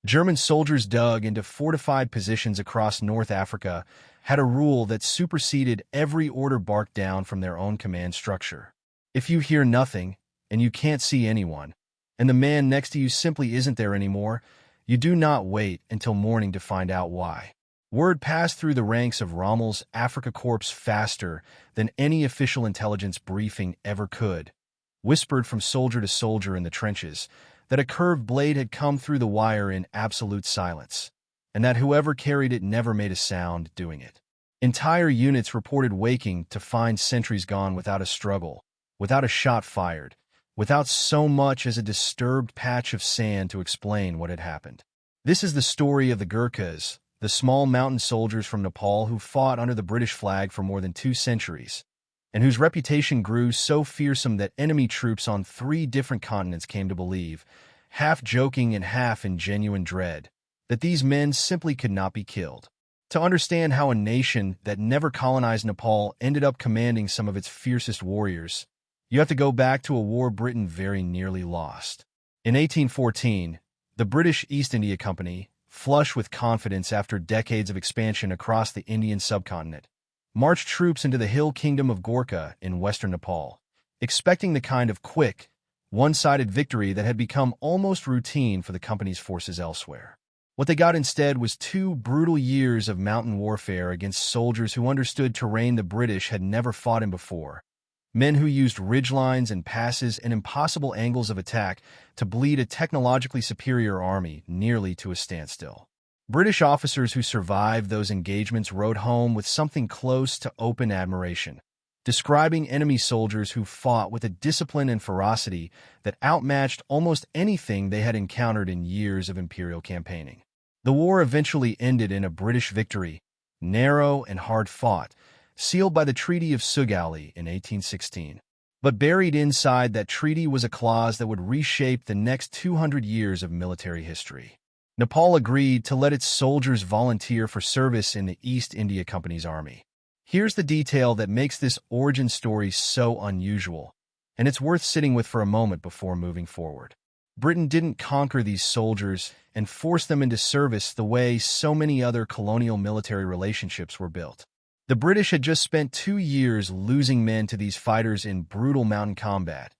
German soldiers dug into fortified positions across North Africa had a rule that superseded every order barked down from their own command structure. If you hear nothing, and you can't see anyone, and the man next to you simply isn't there anymore, you do not wait until morning to find out why. Word passed through the ranks of Rommel's Afrika Korps faster than any official intelligence briefing ever could, whispered from soldier to soldier in the trenches, that a curved blade had come through the wire in absolute silence, and that whoever carried it never made a sound doing it. Entire units reported waking to find sentries gone without a struggle, without a shot fired, without so much as a disturbed patch of sand to explain what had happened. This is the story of the Gurkhas, the small mountain soldiers from Nepal who fought under the British flag for more than 2 centuries, and whose reputation grew so fearsome that enemy troops on 3 different continents came to believe, half joking and half in genuine dread, that these men simply could not be killed. To understand how a nation that never colonized Nepal ended up commanding some of its fiercest warriors, you have to go back to a war Britain very nearly lost. In 1814, the British East India Company, flush with confidence after decades of expansion across the Indian subcontinent, marched troops into the hill kingdom of Gurkha in western Nepal, expecting the kind of quick, one-sided victory that had become almost routine for the company's forces elsewhere. What they got instead was 2 brutal years of mountain warfare against soldiers who understood terrain the British had never fought in before, men who used ridgelines and passes and impossible angles of attack to bleed a technologically superior army nearly to a standstill. British officers who survived those engagements rode home with something close to open admiration, describing enemy soldiers who fought with a discipline and ferocity that outmatched almost anything they had encountered in years of imperial campaigning. The war eventually ended in a British victory, narrow and hard-fought, sealed by the Treaty of Sugauli in 1816. But buried inside that treaty was a clause that would reshape the next 200 years of military history. Nepal agreed to let its soldiers volunteer for service in the East India Company's army. Here's the detail that makes this origin story so unusual, and it's worth sitting with for a moment before moving forward. Britain didn't conquer these soldiers and force them into service the way so many other colonial military relationships were built. The British had just spent 2 years losing men to these fighters in brutal mountain combat,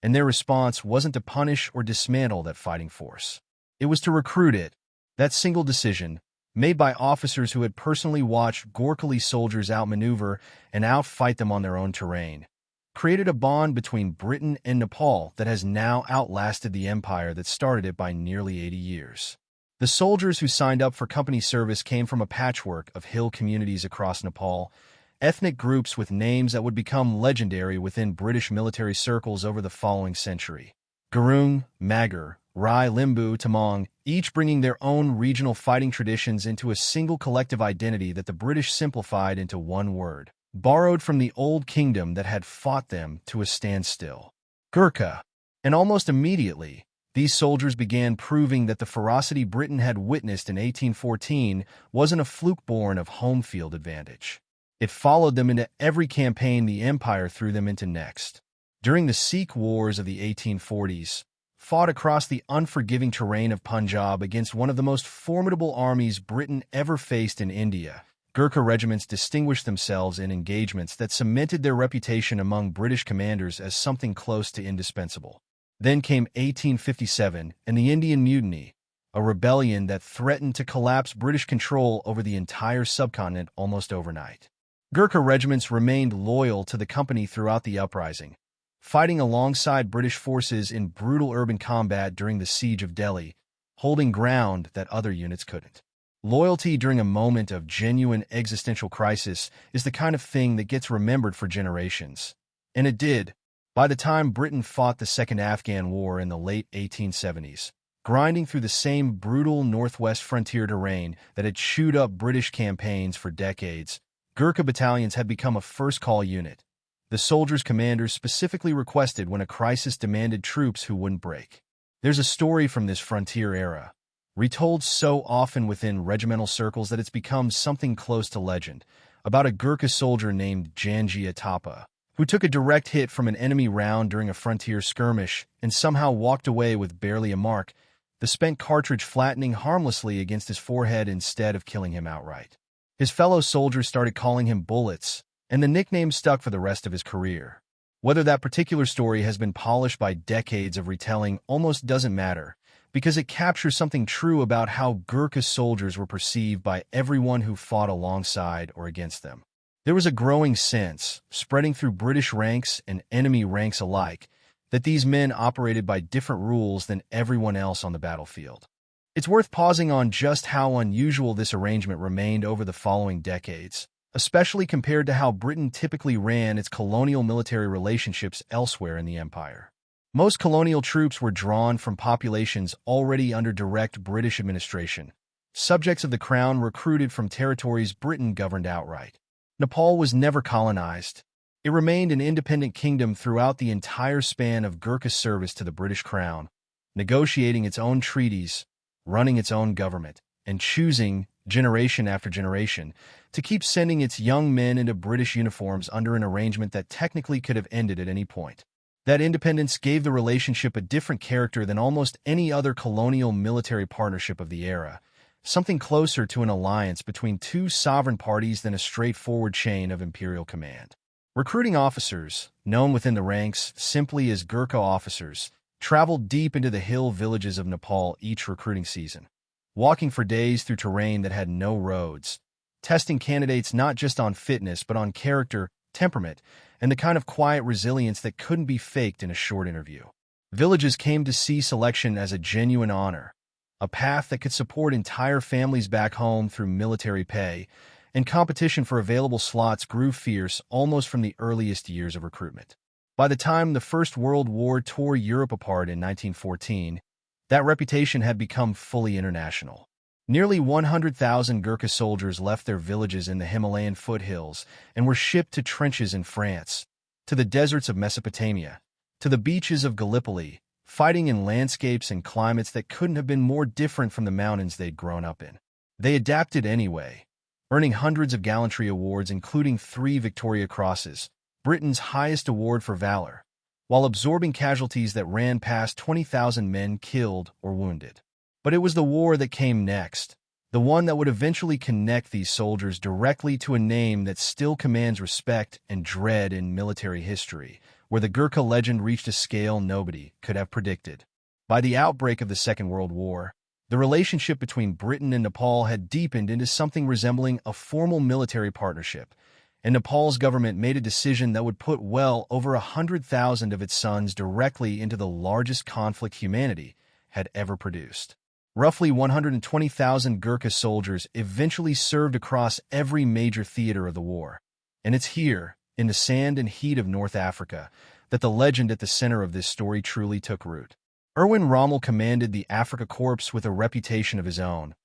and their response wasn't to punish or dismantle that fighting force. It was to recruit it. That single decision, made by officers who had personally watched Gurkha soldiers outmaneuver and outfight them on their own terrain, created a bond between Britain and Nepal that has now outlasted the empire that started it by nearly 80 years. The soldiers who signed up for company service came from a patchwork of hill communities across Nepal, ethnic groups with names that would become legendary within British military circles over the following century. Gurung, Magar, Rai, Limbu, Tamang, each bringing their own regional fighting traditions into a single collective identity that the British simplified into one word, borrowed from the old kingdom that had fought them to a standstill: Gurkha. And almost immediately, these soldiers began proving that the ferocity Britain had witnessed in 1814 wasn't a fluke born of home field advantage. It followed them into every campaign the empire threw them into next. During the Sikh Wars of the 1840s, fought across the unforgiving terrain of Punjab against one of the most formidable armies Britain ever faced in India, Gurkha regiments distinguished themselves in engagements that cemented their reputation among British commanders as something close to indispensable. Then came 1857 and the Indian Mutiny, a rebellion that threatened to collapse British control over the entire subcontinent almost overnight. Gurkha regiments remained loyal to the company throughout the uprising, fighting alongside British forces in brutal urban combat during the Siege of Delhi, holding ground that other units couldn't. Loyalty during a moment of genuine existential crisis is the kind of thing that gets remembered for generations. And it did. By the time Britain fought the Second Afghan War in the late 1870s, grinding through the same brutal northwest frontier terrain that had chewed up British campaigns for decades, Gurkha battalions had become a first-call unit. The soldiers' commanders specifically requested when a crisis demanded troops who wouldn't break. There's a story from this frontier era, retold so often within regimental circles that it's become something close to legend, about a Gurkha soldier named Janji Atapa, who took a direct hit from an enemy round during a frontier skirmish and somehow walked away with barely a mark, the spent cartridge flattening harmlessly against his forehead instead of killing him outright. His fellow soldiers started calling him Bullets, and the nickname stuck for the rest of his career. Whether that particular story has been polished by decades of retelling almost doesn't matter, because it captures something true about how Gurkha soldiers were perceived by everyone who fought alongside or against them. There was a growing sense, spreading through British ranks and enemy ranks alike, that these men operated by different rules than everyone else on the battlefield. It's worth pausing on just how unusual this arrangement remained over the following decades, especially compared to how Britain typically ran its colonial military relationships elsewhere in the empire. Most colonial troops were drawn from populations already under direct British administration, subjects of the crown recruited from territories Britain governed outright. Nepal was never colonized. It remained an independent kingdom throughout the entire span of Gurkha service to the British crown, negotiating its own treaties, running its own government, and choosing, generation after generation, to keep sending its young men into British uniforms under an arrangement that technically could have ended at any point. That independence gave the relationship a different character than almost any other colonial military partnership of the era, something closer to an alliance between two sovereign parties than a straightforward chain of imperial command. Recruiting officers, known within the ranks simply as Gurkha officers, traveled deep into the hill villages of Nepal each recruiting season, walking for days through terrain that had no roads, testing candidates not just on fitness but on character, temperament, and the kind of quiet resilience that couldn't be faked in a short interview. Villages came to see selection as a genuine honor, a path that could support entire families back home through military pay, and competition for available slots grew fierce almost from the earliest years of recruitment. By the time the First World War tore Europe apart in 1914, that reputation had become fully international. Nearly 100,000 Gurkha soldiers left their villages in the Himalayan foothills and were shipped to trenches in France, to the deserts of Mesopotamia, to the beaches of Gallipoli, fighting in landscapes and climates that couldn't have been more different from the mountains they'd grown up in. They adapted anyway, earning hundreds of gallantry awards including 3 Victoria Crosses, Britain's highest award for valor, while absorbing casualties that ran past 20,000 men killed or wounded. But it was the war that came next, the one that would eventually connect these soldiers directly to a name that still commands respect and dread in military history, where the Gurkha legend reached a scale nobody could have predicted. By the outbreak of the Second World War, the relationship between Britain and Nepal had deepened into something resembling a formal military partnership, and Nepal's government made a decision that would put well over 100,000 of its sons directly into the largest conflict humanity had ever produced. Roughly 120,000 Gurkha soldiers eventually served across every major theater of the war. And it's here, in the sand and heat of North Africa, that the legend at the center of this story truly took root. Rommel commanded the Afrika Korps with a reputation of his own,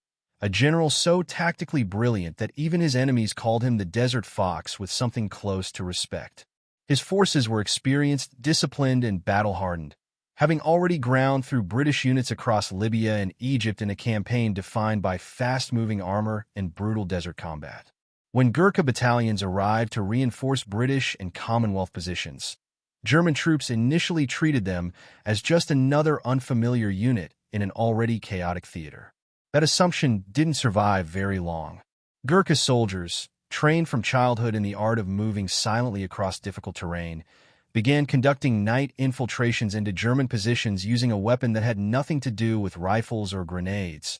a general so tactically brilliant that even his enemies called him the Desert Fox with something close to respect. His forces were experienced, disciplined, and battle-hardened, having already ground through British units across Libya and Egypt in a campaign defined by fast-moving armor and brutal desert combat. When Gurkha battalions arrived to reinforce British and Commonwealth positions, German troops initially treated them as just another unfamiliar unit in an already chaotic theater. That assumption didn't survive very long. Gurkha soldiers, trained from childhood in the art of moving silently across difficult terrain, began conducting night infiltrations into German positions using a weapon that had nothing to do with rifles or grenades,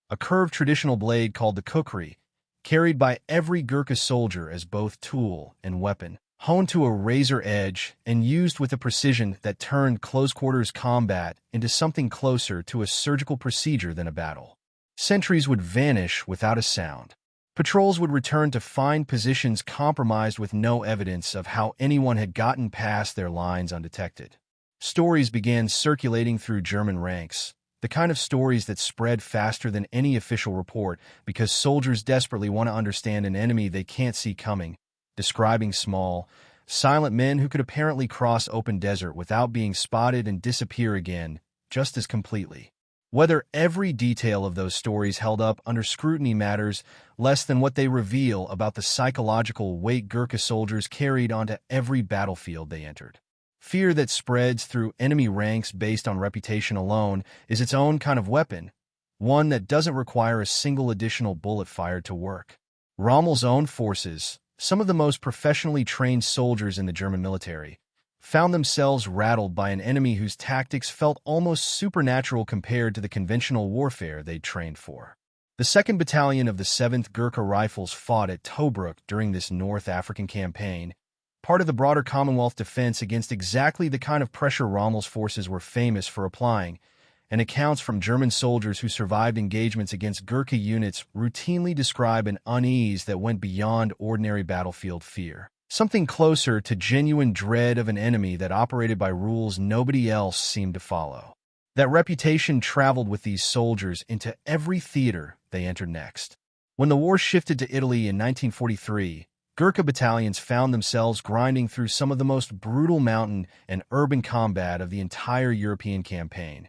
a curved traditional blade called the kukri, carried by every Gurkha soldier as both tool and weapon, honed to a razor edge and used with a precision that turned close-quarters combat into something closer to a surgical procedure than a battle. Sentries would vanish without a sound. Patrols would return to find positions compromised with no evidence of how anyone had gotten past their lines undetected. Stories began circulating through German ranks, the kind of stories that spread faster than any official report because soldiers desperately want to understand an enemy they can't see coming, describing small, silent men who could apparently cross open desert without being spotted and disappear again just as completely. Whether every detail of those stories held up under scrutiny matters less than what they reveal about the psychological weight Gurkha soldiers carried onto every battlefield they entered. Fear that spreads through enemy ranks based on reputation alone is its own kind of weapon, one that doesn't require a single additional bullet fired to work. Rommel's own forces, some of the most professionally trained soldiers in the German military, found themselves rattled by an enemy whose tactics felt almost supernatural compared to the conventional warfare they'd trained for. The 2nd Battalion of the 7th Gurkha Rifles fought at Tobruk during this North African campaign, part of the broader Commonwealth defense against exactly the kind of pressure Rommel's forces were famous for applying, and accounts from German soldiers who survived engagements against Gurkha units routinely describe an unease that went beyond ordinary battlefield fear, something closer to genuine dread of an enemy that operated by rules nobody else seemed to follow. That reputation traveled with these soldiers into every theater they entered next. When the war shifted to Italy in 1943, Gurkha battalions found themselves grinding through some of the most brutal mountain and urban combat of the entire European campaign,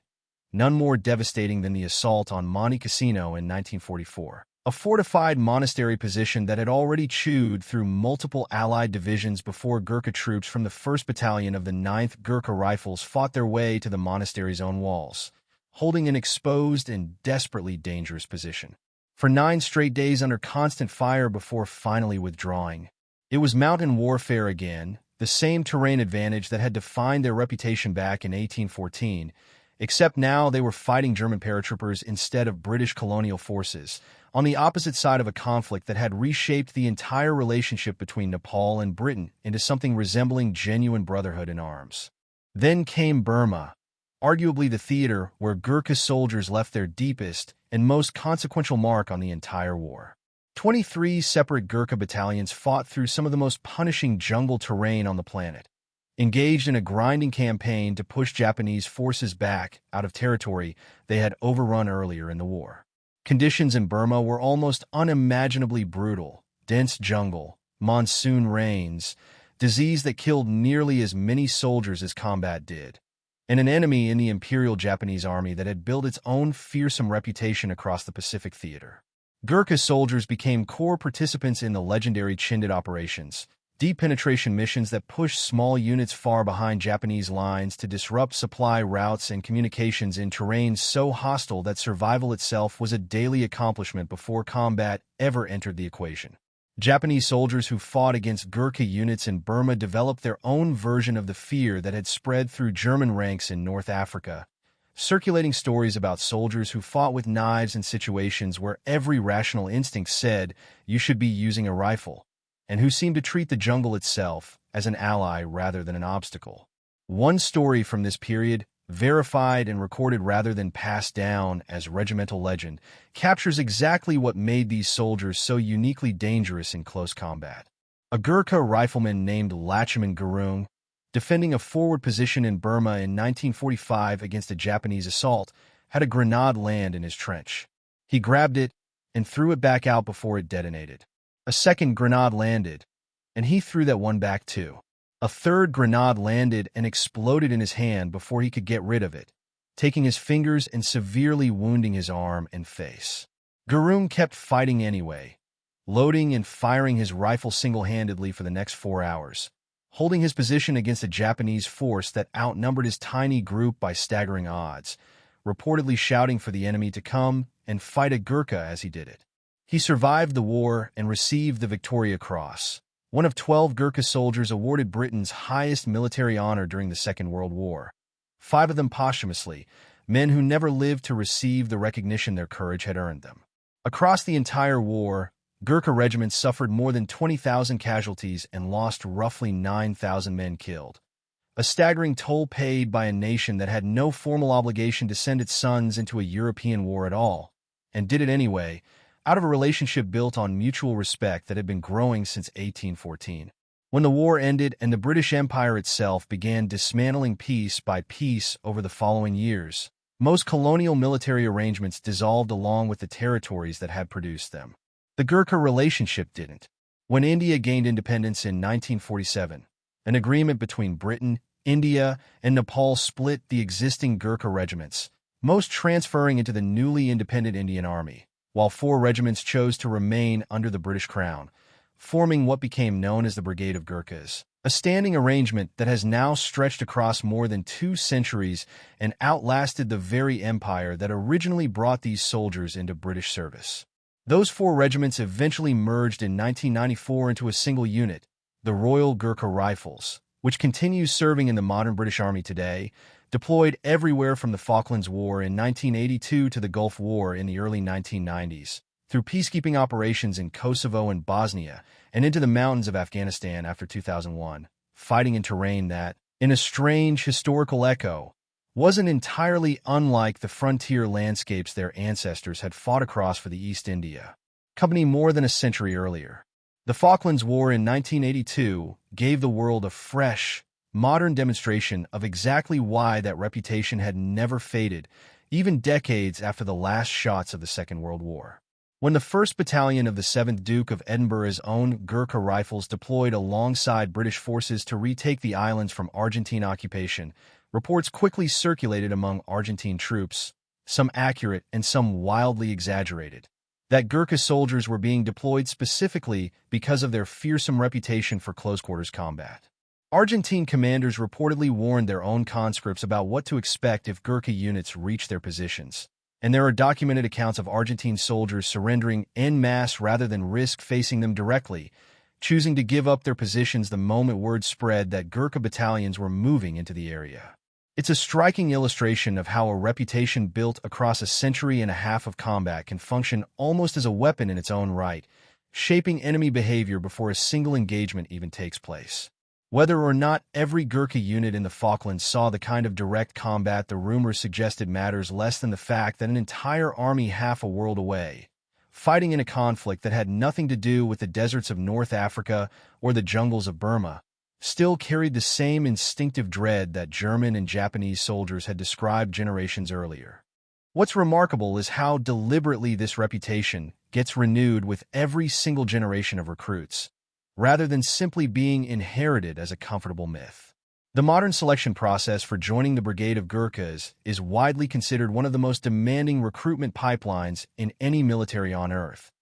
none more devastating than the assault on Monte Cassino in 1944, a fortified monastery position that had already chewed through multiple Allied divisions before Gurkha troops from the 1st Battalion of the 9th Gurkha Rifles fought their way to the monastery's own walls, holding an exposed and desperately dangerous position for 9 straight days under constant fire before finally withdrawing. It was mountain warfare again, the same terrain advantage that had defined their reputation back in 1814, except now they were fighting German paratroopers instead of British colonial forces, on the opposite side of a conflict that had reshaped the entire relationship between Nepal and Britain into something resembling genuine brotherhood in arms. Then came Burma, arguably the theater where Gurkha soldiers left their deepest and most consequential mark on the entire war. 23 separate Gurkha battalions fought through some of the most punishing jungle terrain on the planet, engaged in a grinding campaign to push Japanese forces back out of territory they had overrun earlier in the war. Conditions in Burma were almost unimaginably brutal: dense jungle, monsoon rains, disease that killed nearly as many soldiers as combat did, and an enemy in the Imperial Japanese Army that had built its own fearsome reputation across the Pacific theater. Gurkha soldiers became core participants in the legendary Chindit operations, deep penetration missions that pushed small units far behind Japanese lines to disrupt supply routes and communications in terrain so hostile that survival itself was a daily accomplishment before combat ever entered the equation. Japanese soldiers who fought against Gurkha units in Burma developed their own version of the fear that had spread through German ranks in North Africa, circulating stories about soldiers who fought with knives in situations where every rational instinct said you should be using a rifle, and who seemed to treat the jungle itself as an ally rather than an obstacle. One story from this period, verified and recorded rather than passed down as regimental legend, captures exactly what made these soldiers so uniquely dangerous in close combat. A Gurkha rifleman named Lachhiman Gurung, defending a forward position in Burma in 1945 against a Japanese assault, had a grenade land in his trench. He grabbed it and threw it back out before it detonated. A second grenade landed, and he threw that one back too. A third grenade landed and exploded in his hand before he could get rid of it, taking his fingers and severely wounding his arm and face. Gurung kept fighting anyway, loading and firing his rifle single-handedly for the next 4 hours, holding his position against a Japanese force that outnumbered his tiny group by staggering odds, reportedly shouting for the enemy to come and fight a Gurkha as he did it. He survived the war and received the Victoria Cross, one of 12 Gurkha soldiers awarded Britain's highest military honor during the Second World War, 5 of them posthumously, men who never lived to receive the recognition their courage had earned them. Across the entire war, Gurkha regiments suffered more than 20,000 casualties and lost roughly 9,000 men killed, a staggering toll paid by a nation that had no formal obligation to send its sons into a European war at all, and did it anyway, out of a relationship built on mutual respect that had been growing since 1814. When the war ended and the British Empire itself began dismantling piece by piece over the following years, most colonial military arrangements dissolved along with the territories that had produced them. The Gurkha relationship didn't. When India gained independence in 1947, an agreement between Britain, India, and Nepal split the existing Gurkha regiments, most transferring into the newly independent Indian Army, while 4 regiments chose to remain under the British Crown, forming what became known as the Brigade of Gurkhas, a standing arrangement that has now stretched across more than 2 centuries and outlasted the very empire that originally brought these soldiers into British service. Those 4 regiments eventually merged in 1994 into a single unit, the Royal Gurkha Rifles, which continues serving in the modern British Army today, deployed everywhere from the Falklands War in 1982 to the Gulf War in the early 1990s, through peacekeeping operations in Kosovo and Bosnia, and into the mountains of Afghanistan after 2001, fighting in terrain that, in a strange historical echo, wasn't entirely unlike the frontier landscapes their ancestors had fought across for the East India Company more than a century earlier. The Falklands War in 1982 gave the world a fresh, modern demonstration of exactly why that reputation had never faded, even decades after the last shots of the Second World War. When the 1st Battalion of the 7th Duke of Edinburgh's own Gurkha Rifles deployed alongside British forces to retake the islands from Argentine occupation, reports quickly circulated among Argentine troops, some accurate and some wildly exaggerated, that Gurkha soldiers were being deployed specifically because of their fearsome reputation for close-quarters combat. Argentine commanders reportedly warned their own conscripts about what to expect if Gurkha units reached their positions, and there are documented accounts of Argentine soldiers surrendering en masse rather than risk facing them directly, choosing to give up their positions the moment word spread that Gurkha battalions were moving into the area. It's a striking illustration of how a reputation built across a century and a half of combat can function almost as a weapon in its own right, shaping enemy behavior before a single engagement even takes place. Whether or not every Gurkha unit in the Falklands saw the kind of direct combat the rumors suggested matters less than the fact that an entire army half a world away, fighting in a conflict that had nothing to do with the deserts of North Africa or the jungles of Burma, still carried the same instinctive dread that German and Japanese soldiers had described generations earlier. What's remarkable is how deliberately this reputation gets renewed with every single generation of recruits, rather than simply being inherited as a comfortable myth. The modern selection process for joining the Brigade of Gurkhas is widely considered one of the most demanding recruitment pipelines in any military on Earth,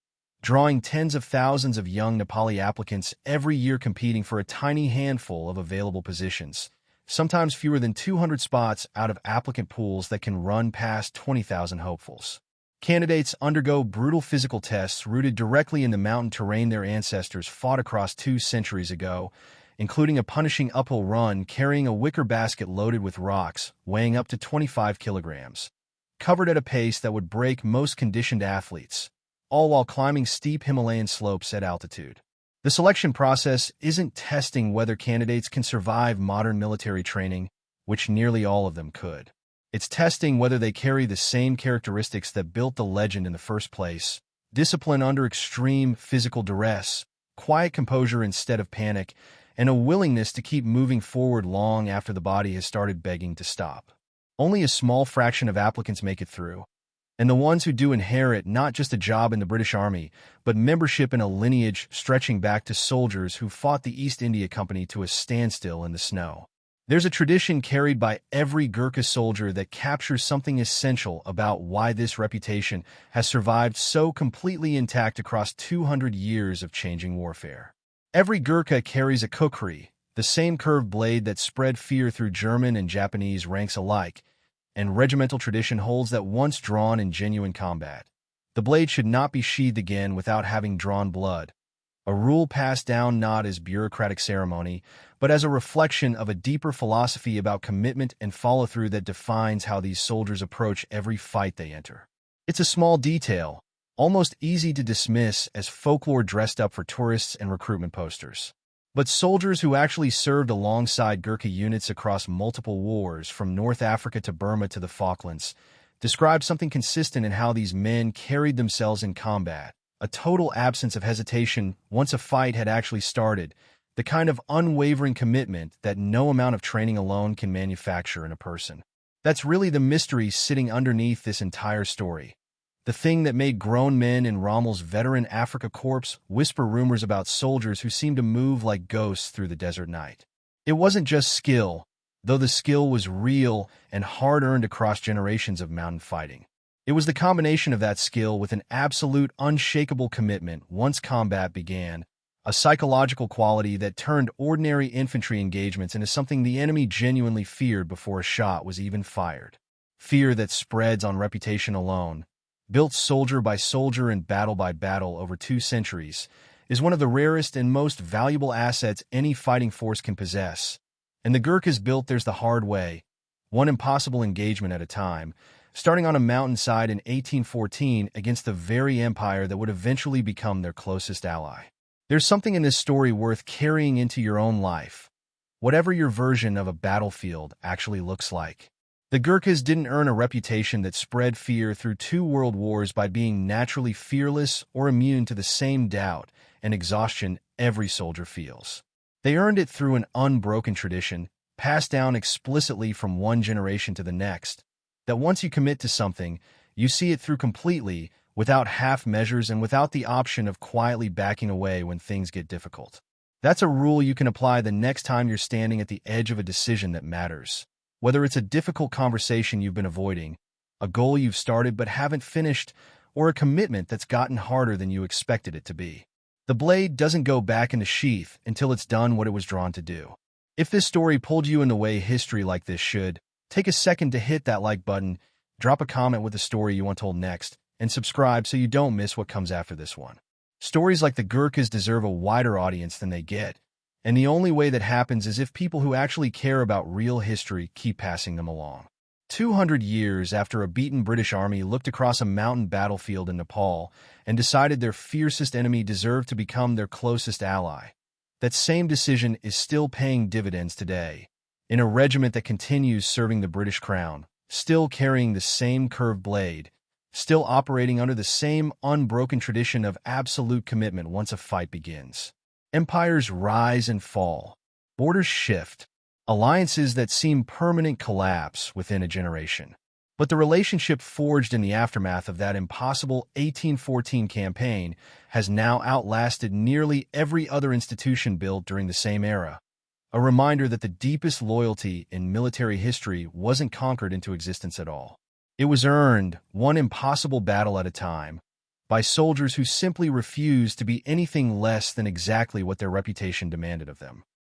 drawing tens of thousands of young Nepali applicants every year competing for a tiny handful of available positions, sometimes fewer than 200 spots out of applicant pools that can run past 20,000 hopefuls. Candidates undergo brutal physical tests rooted directly in the mountain terrain their ancestors fought across 2 centuries ago, including a punishing uphill run carrying a wicker basket loaded with rocks, weighing up to 25 kilograms, covered at a pace that would break most conditioned athletes, all while climbing steep Himalayan slopes at altitude. The selection process isn't testing whether candidates can survive modern military training, which nearly all of them could. It's testing whether they carry the same characteristics that built the legend in the first place: discipline under extreme physical duress, quiet composure instead of panic, and a willingness to keep moving forward long after the body has started begging to stop. Only a small fraction of applicants make it through, and the ones who do inherit not just a job in the British Army, but membership in a lineage stretching back to soldiers who fought the East India Company to a standstill in the snow. There's a tradition carried by every Gurkha soldier that captures something essential about why this reputation has survived so completely intact across 200 years of changing warfare. Every Gurkha carries a kukri, the same curved blade that spread fear through German and Japanese ranks alike, and regimental tradition holds that once drawn in genuine combat, the blade should not be sheathed again without having drawn blood, a rule passed down not as bureaucratic ceremony, but as a reflection of a deeper philosophy about commitment and follow-through that defines how these soldiers approach every fight they enter. It's a small detail, almost easy to dismiss as folklore dressed up for tourists and recruitment posters. But soldiers who actually served alongside Gurkha units across multiple wars, from North Africa to Burma to the Falklands, describe something consistent in how these men carried themselves in combat: a total absence of hesitation once a fight had actually started, the kind of unwavering commitment that no amount of training alone can manufacture in a person. That's really the mystery sitting underneath this entire story. The thing that made grown men in Rommel's veteran Afrika Korps whisper rumors about soldiers who seemed to move like ghosts through the desert night. It wasn't just skill, though the skill was real and hard-earned across generations of mountain fighting. It was the combination of that skill with an absolute, unshakable commitment once combat began, a psychological quality that turned ordinary infantry engagements into something the enemy genuinely feared before a shot was even fired. Fear that spreads on reputation alone, built soldier by soldier and battle by battle over 2 centuries, is one of the rarest and most valuable assets any fighting force can possess. And the Gurkhas built theirs the hard way, one impossible engagement at a time, starting on a mountainside in 1814 against the very empire that would eventually become their closest ally. There's something in this story worth carrying into your own life, whatever your version of a battlefield actually looks like. The Gurkhas didn't earn a reputation that spread fear through 2 world wars by being naturally fearless or immune to the same doubt and exhaustion every soldier feels. They earned it through an unbroken tradition, passed down explicitly from one generation to the next, that once you commit to something, you see it through completely, without half measures and without the option of quietly backing away when things get difficult. That's a rule you can apply the next time you're standing at the edge of a decision that matters. Whether it's a difficult conversation you've been avoiding, a goal you've started but haven't finished, or a commitment that's gotten harder than you expected it to be. The blade doesn't go back into sheath until it's done what it was drawn to do. If this story pulled you in the way history like this should, take a second to hit that like button, drop a comment with the story you want told next, and subscribe so you don't miss what comes after this one. Stories like the Gurkhas deserve a wider audience than they get, and the only way that happens is if people who actually care about real history keep passing them along. 200 years after a beaten British army looked across a mountain battlefield in Nepal and decided their fiercest enemy deserved to become their closest ally, that same decision is still paying dividends today, in a regiment that continues serving the British crown, still carrying the same curved blade, still operating under the same unbroken tradition of absolute commitment once a fight begins. Empires rise and fall. Borders shift. Alliances that seem permanent collapse within a generation. But the relationship forged in the aftermath of that impossible 1814 campaign has now outlasted nearly every other institution built during the same era. A reminder that the deepest loyalty in military history wasn't conquered into existence at all. It was earned, one impossible battle at a time, by soldiers who simply refused to be anything less than exactly what their reputation demanded of them.